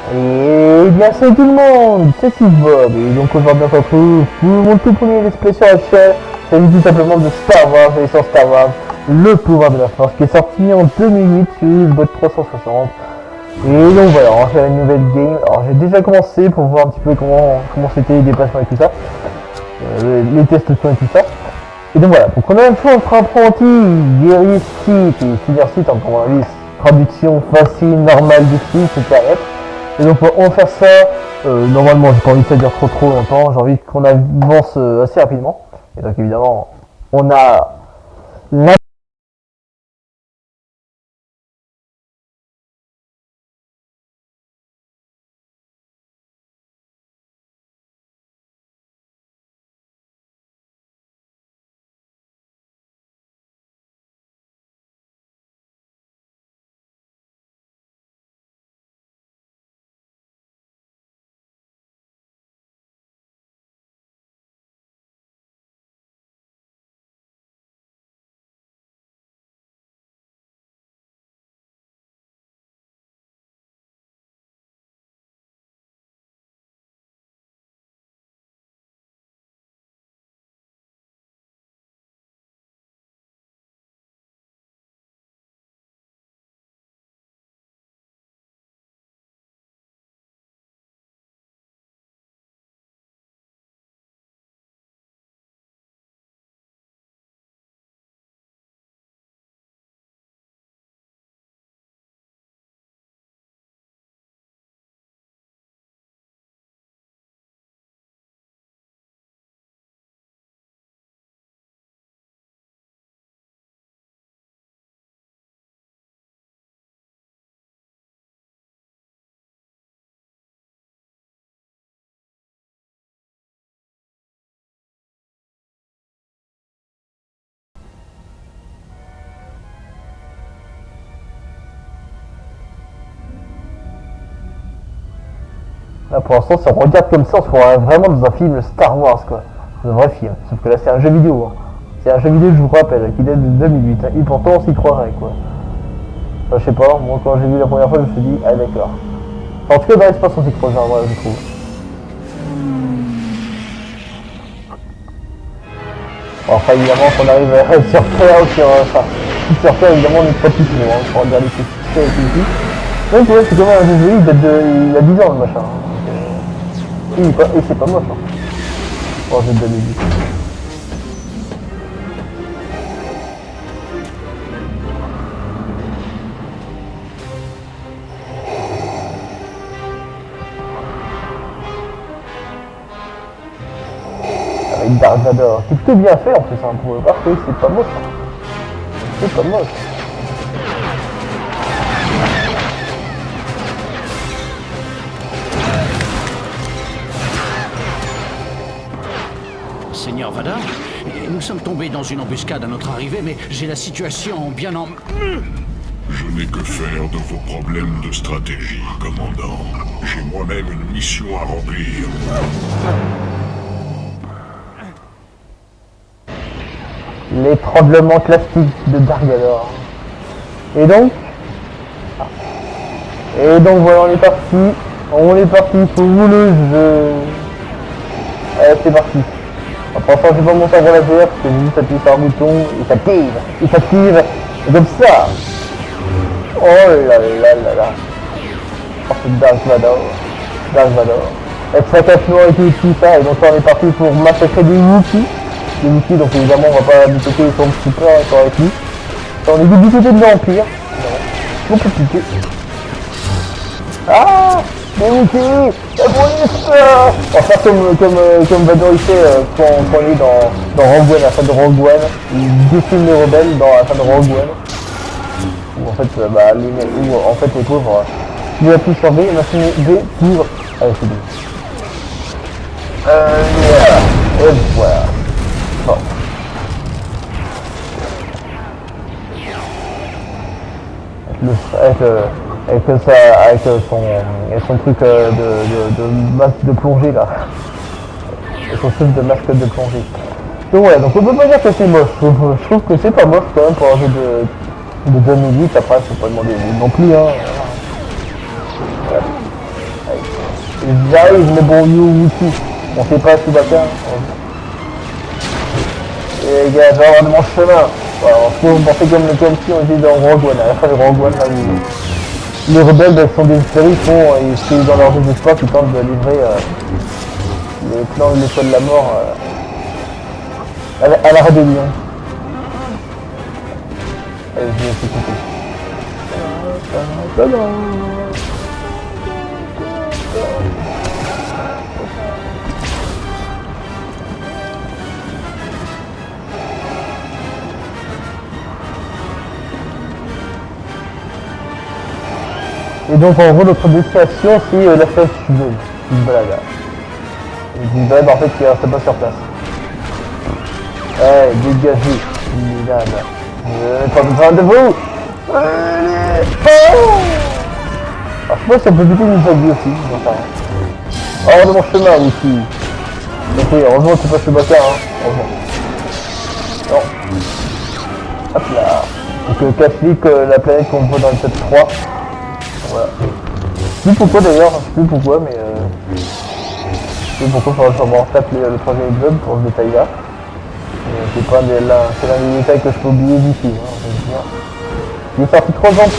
Et bien salut tout le monde, c'est Steve Bob, et donc aujourd'hui on se retrouve pour mon tout premier let's play sur la chaîne. C'est tout simplement de Star Wars et sur Star Wars, le pouvoir de la force, qui est sorti en 2008 sur Xbox 360. Et donc voilà, on va faire une nouvelle game. Alors j'ai déjà commencé pour voir un petit peu comment c'était les déplacements et tout ça, les tests de soins et tout ça. Et donc voilà, donc on a un peu entre apprenti, guerrier Sith et seigneur Sith, en comment on dit, traduction facile, normale du Sith, c'est carré. Et donc on va faire ça, normalement j'ai pas envie que ça dure trop longtemps, j'ai envie qu'on avance assez rapidement. Et donc évidemment, on a la... Là pour l'instant si on regarde comme ça, on se croirait vraiment dans un film Star Wars quoi. Un vrai film, sauf que là c'est un jeu vidéo. Hein. C'est un jeu vidéo je vous rappelle, qui date de 2008, hein. Et pourtant on s'y croirait quoi. Enfin, je sais pas, moi quand j'ai vu la première fois je me suis dit, ah d'accord. Enfin, en tout cas dans l'espace on s'y croit, genre, voilà, je trouve. Bon, enfin évidemment qu'on arrive sur Terre ou sur Terre évidemment on est pas tout court, hein, pour regarder ce qui se fait ici. Donc ouais, c'est quand même un jeu joli, il a 10 ans le machin. Hein. Et c'est pas moche hein. Pour un jeu de 2010. Avec Dark Vador, c'est plutôt bien fait en plus, hein, pour voir que c'est pas moche. Hein. C'est pas moche. Seigneur Vador, nous sommes tombés dans une embuscade à notre arrivée, mais j'ai la situation bien en... Je n'ai que faire de vos problèmes de stratégie, commandant. J'ai moi-même une mission à remplir. Les tremblements classiques de Dark Vador. Et donc voilà, on est parti pour vous le jeu. Allez, c'est parti. Pour l'instant, je vais pas mon cerveau la VR parce que j'ai juste appuyé sur un bouton, il s'active, et comme ça. Oh là là là là. Oh, c'est Dark Vador. Avec sa cache noire et tout ça, et donc là on est parti pour massacrer des Wookiees. Des Wookiees, donc évidemment on va pas du côté comme super encore avec lui. On est du côté de l'Empire. Non, trop compliqué. Ah, des Wookiees, la police. On va faire comme Vador il fait quand il est dans Rogue One, à la fin de Rogue One. Il décime les rebelles dans la fin de Rogue One. Où en fait, les pauvres, il a pu surveiller, il a fini B pour... Allez, c'est bien. Et voilà. Bon. Avec son truc de masque de plongée là. Et son truc de masque de plongée. Donc ouais, donc on peut pas dire que c'est moche. Je trouve que c'est pas moche quand même pour un jeu de 2008. Après, faut pas demander non plus. Hein. Voilà. J'arrive, mais bon, Wookie. On sait pas Chewbacca. Et les gars, j'ai vraiment mon chemin. Voilà, on pensait comme si on était dans Rogue One. À la fin de Rogue One, là, les rebelles sont désespérés, ils dans leur désespoir, ils tentent de livrer les plans de l'étoile de la mort à la rébellion. Allez, je vais s'écouter. Et donc en gros notre destination c'est la fête suiveuse, une balade. Une balade en fait qui reste pas sur place. Ouais, dégagez, mesdames. Je n'ai pas besoin de vous. Allez. Oh, alors je sais pas si on peut buter une zombie aussi, j'en sais rien. Hors de mon chemin aussi. Donc oui, heureusement que c'est pas Chewbacca, hein. Heureusement. Non. Hop là. Donc Kashyyyk, la planète qu'on voit dans l'épisode 3. Voilà. Je sais plus pourquoi d'ailleurs, je sais plus pourquoi, mais je sais plus pourquoi il faudrait sûrement taper le troisième épisode pour ce détail là. C'est l'un des détails que je peux oublier d'ici. Hein, il est sorti 3 ans,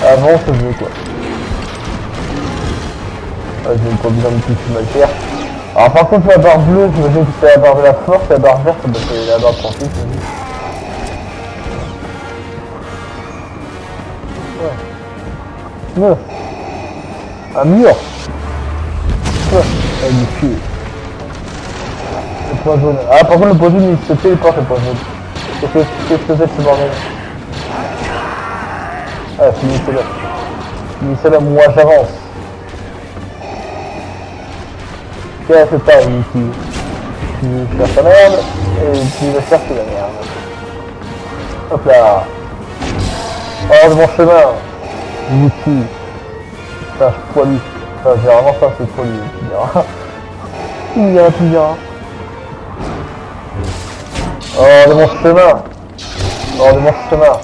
avant ce jeu quoi. Ouais, j'ai pas besoin de plus mal faire. Alors par contre la barre bleue, j'imagine que c'est la barre de la force, la barre verte, bah, c'est la barre de principe. Ouais. Un mur. Ouais. Avec du cul. Le point jaune. Ah par contre le point jaune il se téléporte le point jaune. Qu'est-ce que c'est ce bordel? Ah finissez-le. Finissez-le, moi j'avance. Qu'est-ce que t'as ici? Tu cherches la merde et tu vas chercher la merde. Hop là. Hors de mon chemin. Wookie. Putain, je poilu. Enfin, généralement ça c'est poilu, tu diras. Tu diras. Hors de mon chemin. Hors de mon chemin.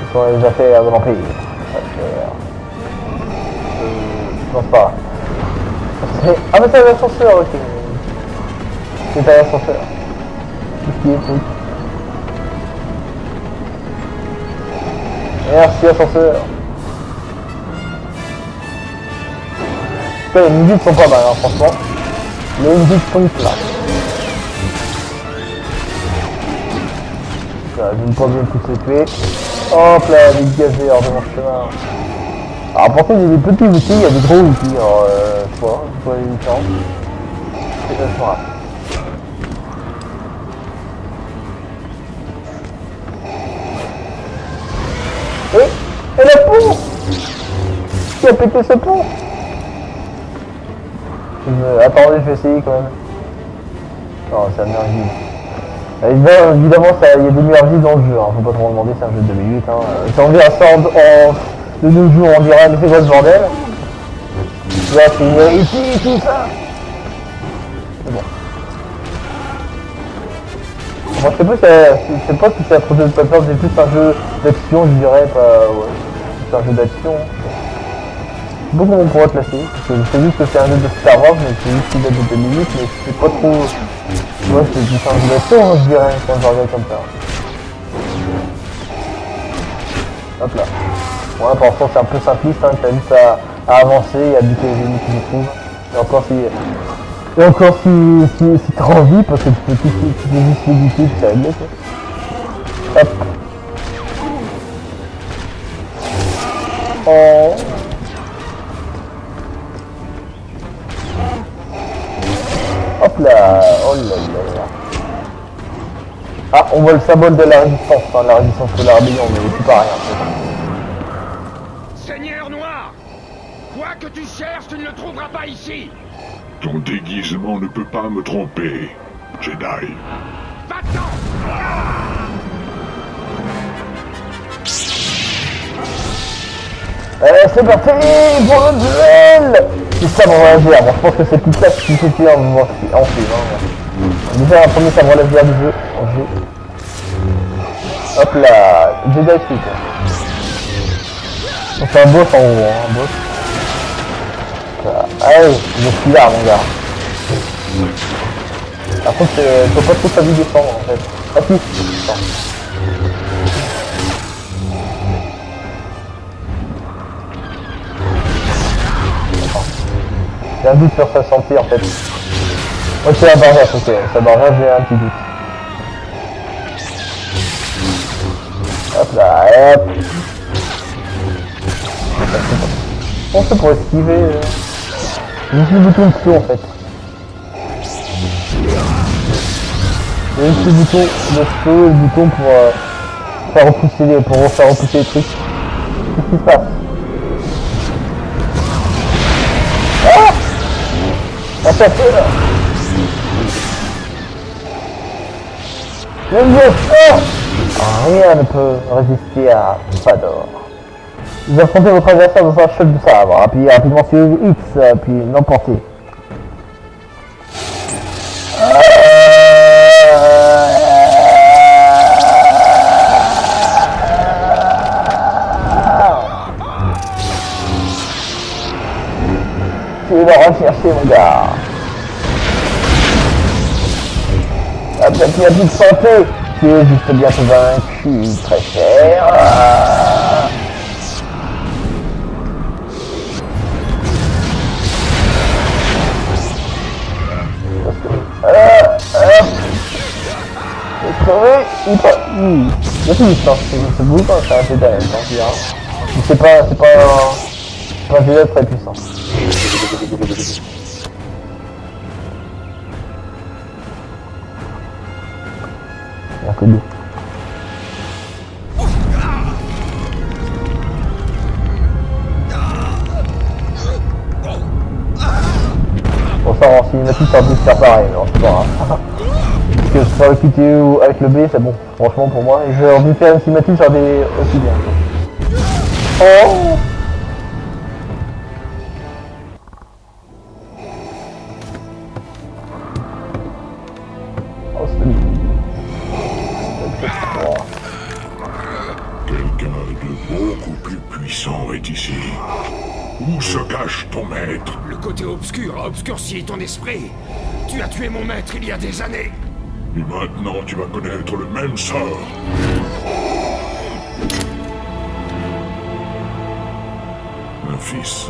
Ce sont les affaires de l'Empire. Non, c'est pas. Ah mais c'est l'ascenseur, ok. C'est un ascenseur. Qu'est-ce qui est truc? Merci ascenseur. Les musiques sont pas mal, hein, franchement. Les musiques sont là. Je ne peux pas bien tous les tuer. Hop là, dégagé hors de mon chemin. Alors pour ça, il y a des petits outils, il y a des gros outils. Alors, je sais pas les différences. C'est ça, je me Et le pont! Qui a pété ce pont? Attendez, je vais essayer quand même. Non, c'est un merveille. Évidemment, il y a des merveilles dans le jeu, hein. Faut pas trop demander, c'est un jeu de 2008. Hein. Si on verra ça de nos jours, on dirait mais c'est quoi ce bordel? Là, c'est une réussite, tout ça. C'est bon. Moi, je sais pas si c'est un projet de plateforme, c'est plus un jeu d'action, je dirais, pas. Ouais. C'est un jeu d'action. Je sais pas comment on pourrait classer, parce que je sais juste que c'est un jeu de Star Wars, mais c'est juste qu'il date de 2008, mais c'est pas trop. Ouais, c'est plus un jeu d'action, hein, je dirais, quand je regarde comme ça. Hop là. Ouais, pour l'instant, c'est un peu simpliste, hein, t'as juste à avancer et à buter les ennemis qui se trouvent. Et encore si t'as envie, parce que tu peux juste les buter, puis ça va être bien, quoi. Hop. Oh. Hop là. Oh là là. Ah, on voit le symbole de la résistance, hein, la résistance de la rébellion, mais c'est pas rien. Seigneur Noir, quoi que tu cherches, tu ne le trouveras pas ici. Ton déguisement ne peut pas me tromper, Jedi. Va-t'en! C'est parti pour le duel. C'est sabre laser, bon je pense que c'est plus classe que c'était en film. Hein. Déjà un premier sabre laser du jeu en jeu. Hop là, Jedi suite. Donc c'est un boss en haut, hein, un boss. Allez, je suis là, mon gars. Par contre, faut pas trop s'habiller descendre en fait. Ah si, attends. J'ai un doute sur sa santé en fait. Ok, la barrage, ok, sa barrage, j'ai un petit doute. Hop là, hop. On fait pour esquiver. Juste le bouton de saut en fait. Il y a juste le bouton de saut et le bouton pour faire repousser les trucs. Qu'est-ce qui se passe? Ah! On s'est fait là! Rien ne peut résister à Fador. Vous affrontez votre adversaire dans un choc de sabre, appuyez rapidement sur X, puis l'emportez. Tu vas rechercher mon gars. Appuie à toute santé. Tu es juste bientôt vaincu, très cher. Il y a plus de distance, c'est beaucoup quand c'est un Jedi, tant pis, hein. C'est pas un Jedi très puissant. Il y a que deux. Bon ça en cinématique ça peut se faire pareil, non c'est pas grave. Parce que sur le QTE ou avec le B c'est bon, franchement pour moi. Et j'ai envie de faire une cinématique sur des aussi bien. Oh, oh c'est... Quelqu'un de beaucoup plus puissant est ici. Où se cache ton maître? Le côté obscur a obscurci ton esprit. Tu as tué mon maître il y a des années. Et maintenant tu vas connaître le même sort. Un fils.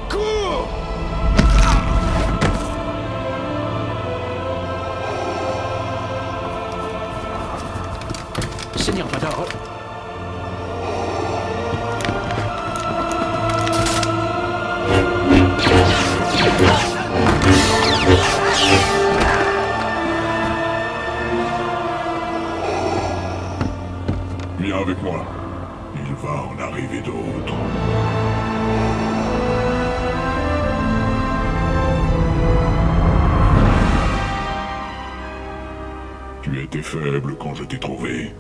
Cours! Seigneur Vador, Viens avec moi. Il va en arriver d'autres. Tu étais faible quand je t'ai trouvé.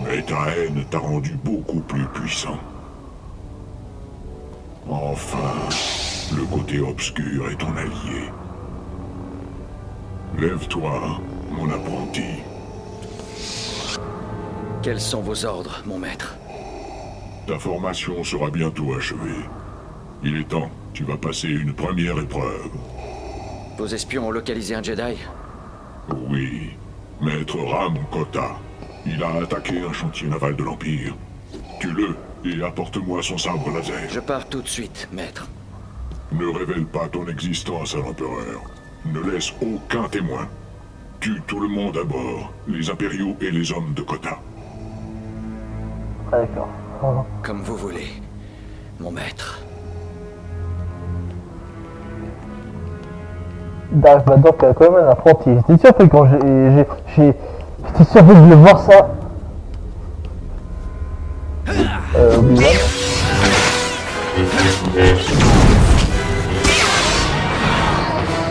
Mais ta haine t'a rendu beaucoup plus puissant. Enfin, le côté obscur est ton allié. Lève-toi, mon apprenti. Quels sont vos ordres, mon maître? Ta formation sera bientôt achevée. Il est temps, tu vas passer une première épreuve. Vos espions ont localisé un Jedi? Oui, Maître Ram Kota. Il a attaqué un chantier naval de l'Empire. Tue-le et apporte-moi son sabre laser. Je pars tout de suite, maître. Ne révèle pas ton existence à l'Empereur. Ne laisse aucun témoin. Tue tout le monde à bord, les impériaux et les hommes de Kota. Ah, d'accord. Comme vous voulez, mon maître. Dark Vador qui a quand même un apprenti. J'étais surpris quand j'étais surpris de le voir ça. Obi-Wan.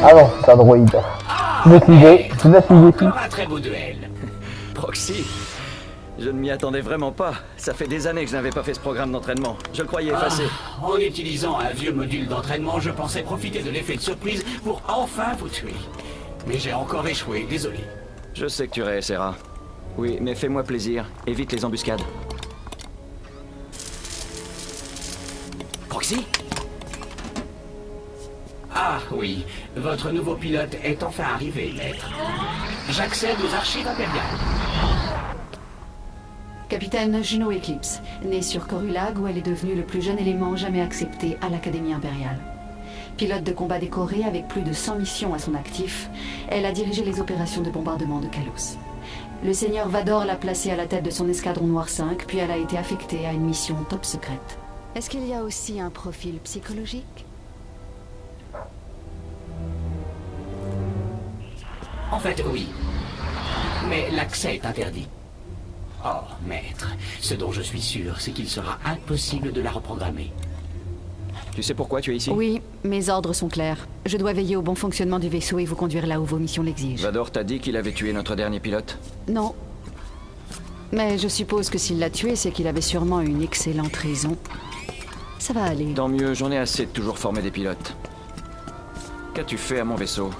Ah non, c'est un droïde. Je laisse l'idée, Encore un très beau duel. Proxy, je ne m'y attendais vraiment pas. Ça fait des années que je n'avais pas fait ce programme d'entraînement. Je le croyais effacé. en utilisant un vieux module d'entraînement, je pensais profiter de l'effet de surprise pour enfin vous tuer. Mais j'ai encore échoué, désolé. Je sais que tu réessayeras. Oui, mais fais-moi plaisir. Évite les embuscades. Proxy? Ah oui, votre nouveau pilote est enfin arrivé, maître. J'accède aux archives impériales. Capitaine Juno Eclipse, née sur Corulag où elle est devenue le plus jeune élément jamais accepté à l'Académie impériale. Pilote de combat décoré avec plus de 100 missions à son actif, elle a dirigé les opérations de bombardement de Kalos. Le seigneur Vador l'a placée à la tête de son escadron Noir 5, puis elle a été affectée à une mission top secrète. Est-ce qu'il y a aussi un profil psychologique? En fait, oui. Mais l'accès est interdit. Oh, maître, ce dont je suis sûr, c'est qu'il sera impossible de la reprogrammer. Tu sais pourquoi tu es ici? Oui, mes ordres sont clairs. Je dois veiller au bon fonctionnement du vaisseau et vous conduire là où vos missions l'exigent. Vador t'a dit qu'il avait tué notre dernier pilote? Non. Mais je suppose que s'il l'a tué, c'est qu'il avait sûrement une excellente raison. Ça va aller. Tant mieux, j'en ai assez de toujours former des pilotes. Qu'as-tu fait à mon vaisseau?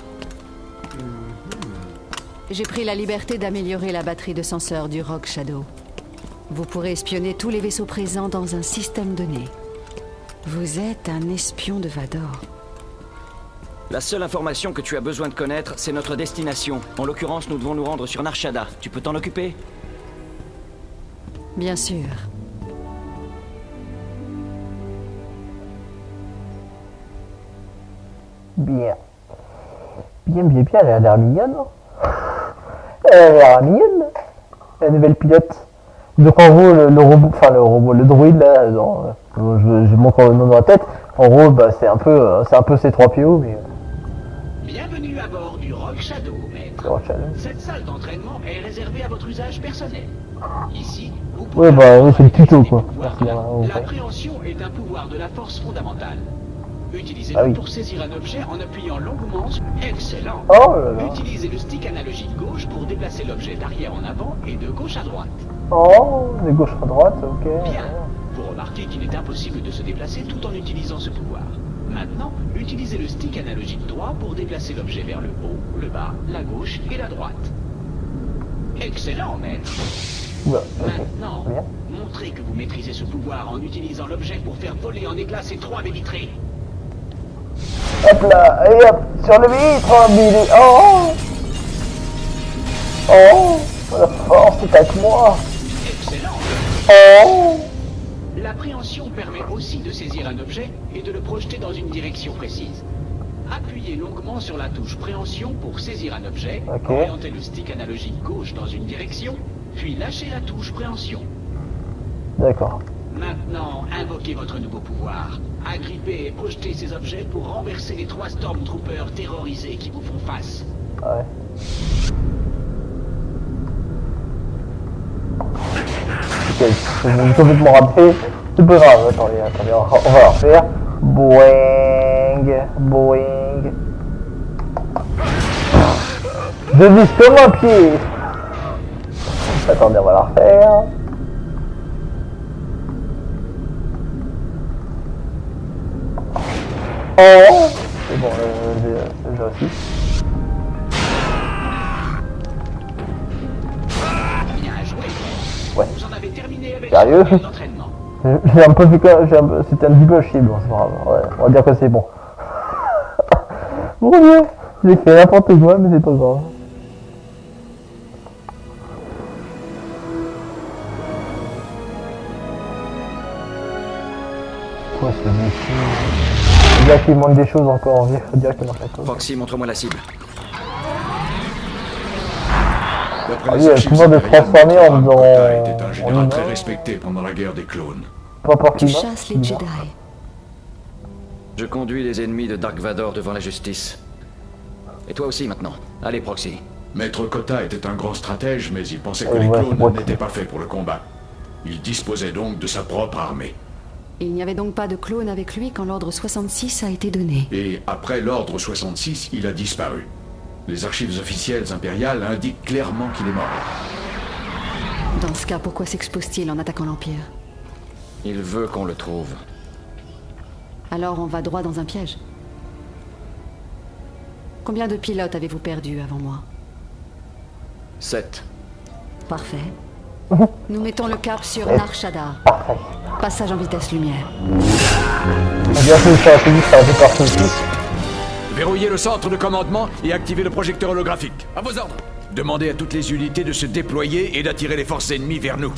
J'ai pris la liberté d'améliorer la batterie de senseurs du Rogue Shadow. Vous pourrez espionner tous les vaisseaux présents dans un système donné. Vous êtes un espion de Vador. La seule information que tu as besoin de connaître, c'est notre destination. En l'occurrence, nous devons nous rendre sur Nar Shaddaa. Tu peux t'en occuper? Bien sûr. Bien. Bien, elle a l'air mignonne. Hein. Elle a l'air mignonne, la nouvelle pilote. Donc en gros, le droïde là, je manque le nom dans la tête. En gros, bah, c'est un peu C3PO, mais... Bienvenue à bord du Rogue Shadow, maître. Rogue Shadow. Cette salle d'entraînement est réservée à votre usage personnel. Ici, vous pouvez... Ouais, bah, oui, c'est le tuto, quoi. pouvoir. Merci, hein, L'appréhension est un pouvoir de la force fondamentale. Utilisez-le Ah oui. pour saisir un objet en appuyant longuement sur... Excellent. Oh là là. Utilisez le stick analogique gauche pour déplacer l'objet d'arrière en avant et de gauche à droite. Oh, de gauche à droite, ok. Bien. Vous remarquez qu'il est impossible de se déplacer tout en utilisant ce pouvoir. Maintenant, utilisez le stick analogique droit pour déplacer l'objet vers le haut, le bas, la gauche et la droite. Excellent, maître. Oula, ok. Maintenant, Bien. montrez que vous maîtrisez ce pouvoir en utilisant l'objet pour faire voler en éclats ces trois baies vitrées. Hop là, et hop, sur le vitre, Billy. Oh, oh, la force est avec moi. Excellent. Oh, L'appréhension permet aussi de saisir un objet et de le projeter dans une direction précise. Appuyez longuement sur la touche préhension pour saisir un objet, Ok. orientez le stick analogique gauche dans une direction, puis lâchez la touche préhension. d'accord. Maintenant, invoquez votre nouveau pouvoir. Agrippez et projetez ces objets pour renverser les trois Stormtroopers terrorisés qui vous font face. Ouais. Ok, j'ai complètement raté. C'est pas grave, attendez, on va la refaire. Boing, boing. Je vise comme un pied. Attendez, on va la refaire. Oh, c'est bon, j'ai réussi. Bien joué. Ouais. Vous en avez terminé avec Sérieux l'entraînement. J'ai un peu fait c'était un petit peu chier, bon c'est pas grave, ouais, on va dire que c'est bon. Mon dieu, j'ai fait n'importe quoi, mais c'est pas grave. Quoi ce monsieur? Il y a qu'il manque des choses encore, on faut dire qu'il manque quelque chose. Proxy, montre-moi la cible. D'après Ah les oui, le archives pouvoir de impériales, transformer en Montran Kota était un en général humain. très respecté pendant la guerre des clones. Pas par Tu climat, chasses les Jedi. Je conduis les ennemis de Dark Vador devant la justice. Et toi aussi maintenant. Allez, Proxy. Maître Kota était un grand stratège, mais il pensait que Ouais, les c'est clones Proxy. n'étaient pas faits pour le combat. Il disposait donc de sa propre armée. Il n'y avait donc pas de clone avec lui quand l'ordre 66 a été donné. Et après l'ordre 66, il a disparu. Les archives officielles impériales indiquent clairement qu'il est mort. Dans ce cas, pourquoi s'expose-t-il en attaquant l'Empire? Il veut qu'on le trouve. Alors on va droit dans un piège. Combien de pilotes avez-vous perdu avant moi? 7. Parfait. Nous mettons le cap sur Nar Shaddaa. Parfait. Passage en vitesse lumière. On va dire que ça a été dit, ça a été parfait aussi. Verrouillez le centre de commandement et activez le projecteur holographique. À vos ordres. Demandez à toutes les unités de se déployer et d'attirer les forces ennemies vers nous.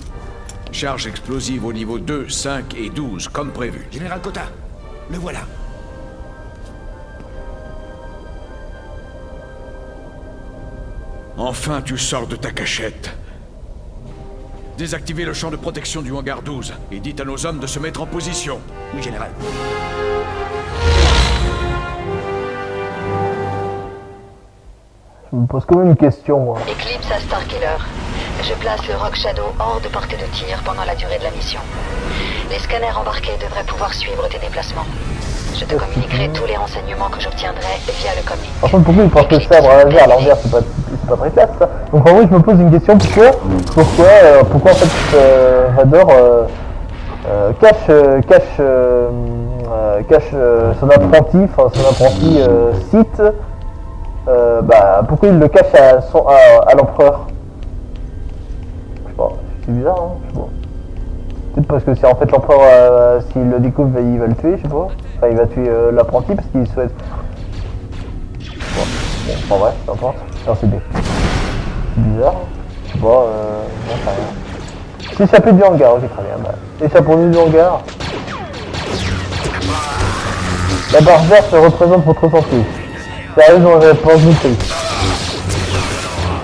Charge explosive au niveau 2, 5 et 12, comme prévu. Général Kota, le voilà. Enfin, tu sors de ta cachette. Désactivez le champ de protection du hangar 12 et dites à nos hommes de se mettre en position. Oui, général. Je me pose quand même une question, moi. Eclipse à Starkiller. Je place le Rock Shadow hors de portée de tir pendant la durée de la mission. Les scanners embarqués devraient pouvoir suivre tes déplacements. Je te communiquerai tous les renseignements que j'obtiendrai via le comlink. Par contre, pourquoi il porte le sabre à laser à l'envers? C'est pas très classe, ça. Donc en vrai, je me pose une question, pourquoi en fait Vador cache son apprenti Sith, pourquoi il le cache à l'empereur? Je sais pas, c'est bizarre, hein, je sais pas. Peut-être parce que c'est en fait l'empereur, s'il le découvre, il va le tuer, je sais pas. Enfin, il va tuer l'apprenti parce qu'il souhaite... Bon, en vrai, peu importe. Non, c'est bizarre. Je sais pas, non, c'est rien. S'échapper du hangar, ok, très bien. Bah, échappons-nous du hangar. La barre verte représente votre santé. Ça arrive dans la réponse du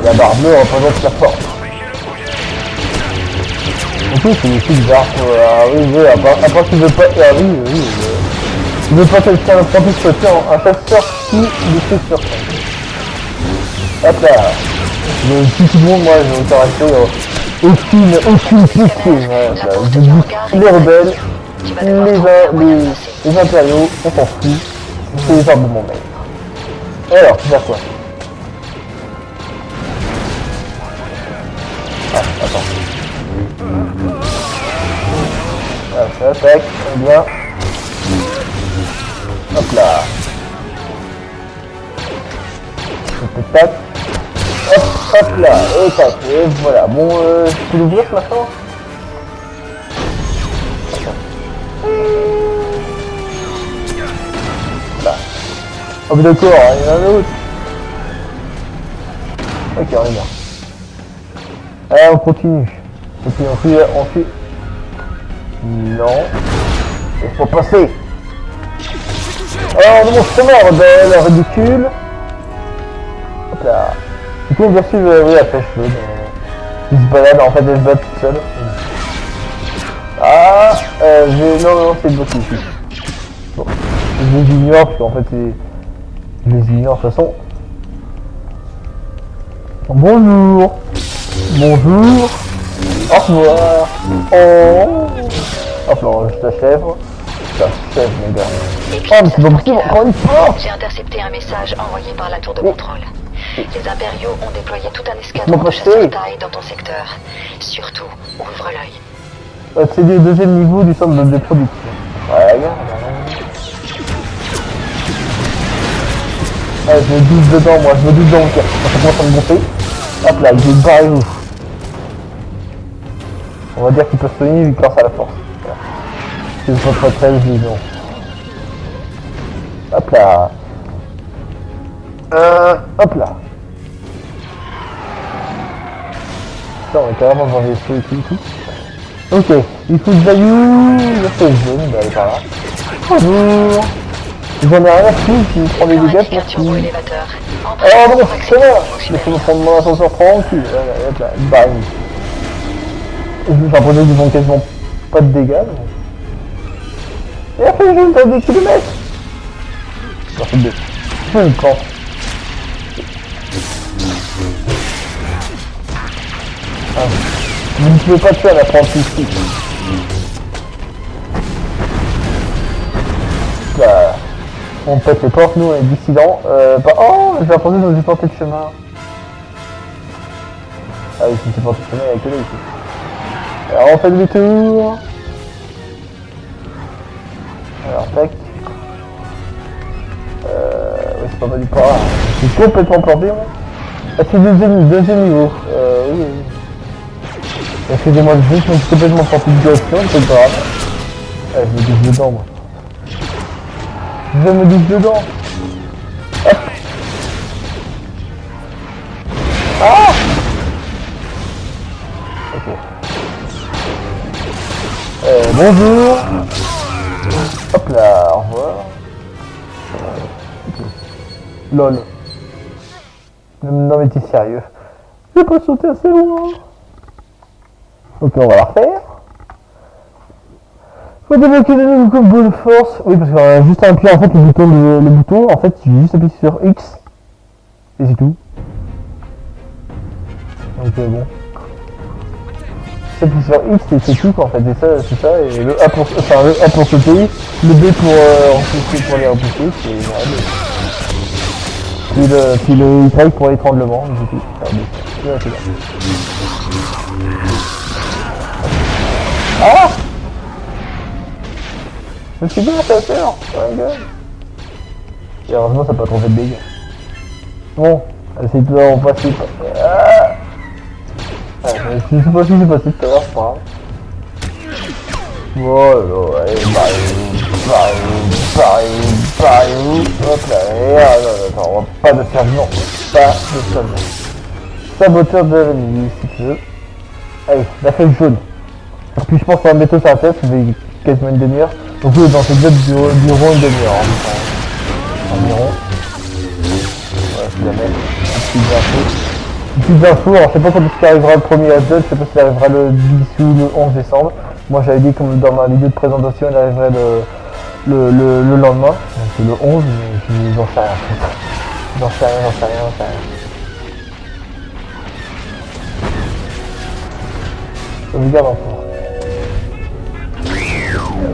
La barre bleue représente la force. En plus, c'est aussi bizarre. Oui, à part qu'il veut pas... il veut pas quelqu'un l'apprenti soit un chasseur qui le fait sur scène. Hop là. Le petit monde, moi, je vais t'arrêter. Aucune pitié. Je dis les rebelles, les impériaux, on s'en fout. C'est les ordres de mon maître. Et alors, tu vas quoi? Ah, attends. Ah, ça attaque, bien. Hop là. Tac. Hop là. Et tac. Et voilà. Bon, tu peux l'ouvrir ce machin? Là. Oh mais d'accord, il y en a un autre. Ok, on est bien. Allez, on continue. Et puis on suit. Non. Laisse-moi passer. Alors, de mon chemin, rebelle, ridicule. Hop là. Du coup, on doit suivre, oui, la pêche chaude. Il se balade, en fait, elle se bat toute seule. Ah, non, c'est une botte ici. Bon, je les ignore, parce qu'en fait, je les ignore de toute façon. Bonjour. Bonjour. Au revoir. Oh. Hop là, je t'achève. T'achève, mes gars. Oh, mais c'est pas possible, encore une fois. J'ai intercepté un message envoyé par la tour de contrôle. Les impériaux ont déployé tout un escadron de chasseurs taille dans ton secteur. Surtout, ouvre l'œil. C'est le deuxième niveau du centre de production. Ouais, regarde. Ah, je me doute dedans, moi, je me doute dans le cœur. Quand ça commence à me gonfler. Hop là, il est barré où. On va dire qu'il peut se soigner grâce à la force. Voilà. C'est votre très vision. Hop là. Hop là. Putain, on est carrément dans les vaisseaux et tout. Ok, il faut que j'aille où? Je fais le jaune, bah elle est par là. Bonjour. J'en ai rien à foutre, je prends les dégâts, merci. Oh non, c'est là. Laissez-moi prendre mon ascenseur tranquille. Hop là, bang. J'ai l'impression qu'ils font quasiment pas de dégâts. Mais... Et après, je vais dans des kilomètres. Ça fait deux. Je me prends. Ah. Vous ne pouvez pas tuer un apprenti ici. Bah, on pète les portes, nous, on est dissidents. Oh, j'ai l'impression que j'ai porté de chemin. Ah oui, si c'est porté de chemin, il y a que là ici. Alors on fait demi-tour. Alors tac. Oui, c'est pas mal du pas. Je suis complètement planté, moi. Ah, c'est deuxième niveau. Oui. Excusez-moi, je suis complètement planté de direction, c'est pas grave. Ah, je me douche dedans, moi. Je me douche dedans. Ah. Ok. Bonjour. Hop là, au revoir. Ok. Lol. Non mais t'es sérieux? J'ai pas sauté assez loin. Ok, on va la refaire. Faut débloquer de nouveaux combos de force. Oui, parce qu'on a juste à appuyer en fait le bouton, en fait, j'ai juste appuyé sur X. Et c'est tout. Donc bon. J'appuie sur X et c'est tout quoi, en fait, et ça, c'est ça, et le A pour, enfin, le A pour sauter, le B pour repousser, pour les repousser, c'est vrai. Puis le Y pour l'étranglement, du coup. Là, c'est là. Ah! Je me suis bien fait peur, oh my god. Et heureusement ça n'a pas trop fait de dégâts. Bon, c'est tout, on passe. Ah! Je sais pas si c'est passé tout à l'heure, c'est pas grave. Voilà, allez, barrez-vous. Hop là, et attends, on va pas de chargement. Pas de chargement. Saboteur de l'ennemi, si tu veux. Allez, la feuille jaune. Puis je pense qu'on va mettre sur la tête, ça fait quasiment une demi-heure. Donc oui, dans cette job durant une demi-heure environ. Voilà, je la mets. Une petite info, alors je sais pas quand est-ce qu'il arrivera le premier Asdod, je sais pas s'il arrivera le 10 ou le 11 décembre. Moi j'avais dit comme dans ma vidéo de présentation il arriverait le lendemain, donc le 11, mais j'en sais rien. J'en sais rien. Sauvegarde encore.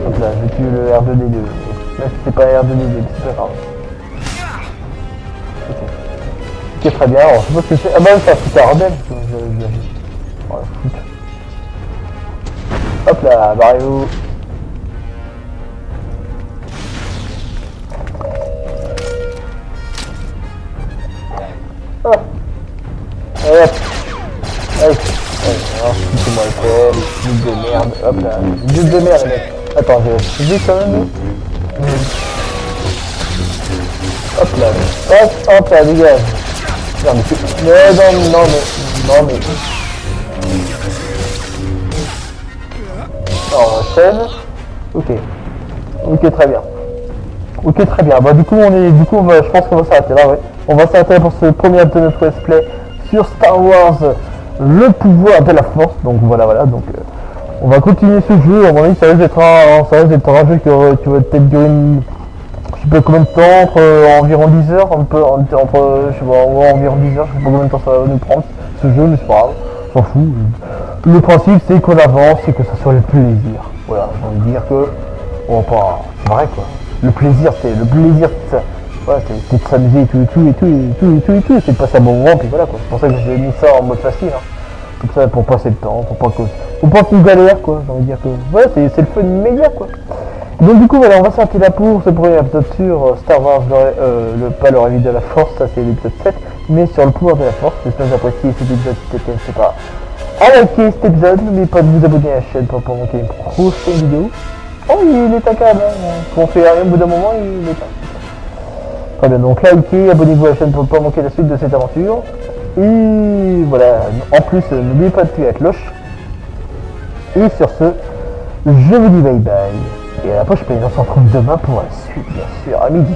Hop là, j'ai tué le R2D2. Même si c'est pas R2D2, c'est pas grave. Ok, très bien, alors je sais pas ce que c'est. Ah bah ça fout à rebelle. Voilà, foot. Hop là, barrez-vous. Ah. Et hop. Allez. Alors, foutez-moi le pelle, bulle de merde. Hop là, bulle de merde les mecs. Attends, j'ai vu quand même. Hop là, hop là, dégage. Non mais c'est... Non mais... Non, on enchaîne. Ok, très bien. Bah du coup je pense qu'on va s'arrêter là, ouais. On va s'arrêter pour ce premier de notre let's play sur Star Wars, le pouvoir de la force. Donc voilà, donc on va continuer ce jeu. À mon avis, ça risque d'être un jeu qui va peut-être durer je sais pas combien de temps, environ 10 heures, entre je sais pas, environ 10 heures, je sais pas combien de temps ça va nous prendre, ce jeu, mais c'est pas grave, on s'en fout. Le principe c'est qu'on avance et que ça soit le plaisir. Voilà, j'ai envie de dire que, on va pas, c'est vrai quoi, le plaisir c'est ça. Voilà, c'est de s'amuser et tout, c'est de passer un bon moment, puis voilà quoi, c'est pour ça que j'ai mis ça en mode facile, hein. Comme ça, pour passer le temps, pour pas qu'on galère quoi, j'ai envie de dire que, voilà, c'est le fun immédiat quoi. Donc du coup voilà, on va s'arrêter là pour ce premier épisode sur Star Wars, pas le réveil de la force, ça c'est l'épisode 7, mais sur le pouvoir de la force. J'espère que vous appréciez cet épisode, si c'était, n'hésitez pas à liker cet épisode, n'oubliez pas de vous abonner à la chaîne pour ne pas manquer une prochaine vidéo. Oh il est impeccable, hein. Quand on fait rien au bout d'un moment, il est impeccable. Très bien, donc likez, abonnez-vous à la chaîne pour ne pas manquer la suite de cette aventure. Et voilà, en plus n'oubliez pas d'activer la cloche. Et sur ce, je vous dis bye bye. Et à la prochaine, on se retrouve demain pour la suite, bien sûr, à midi.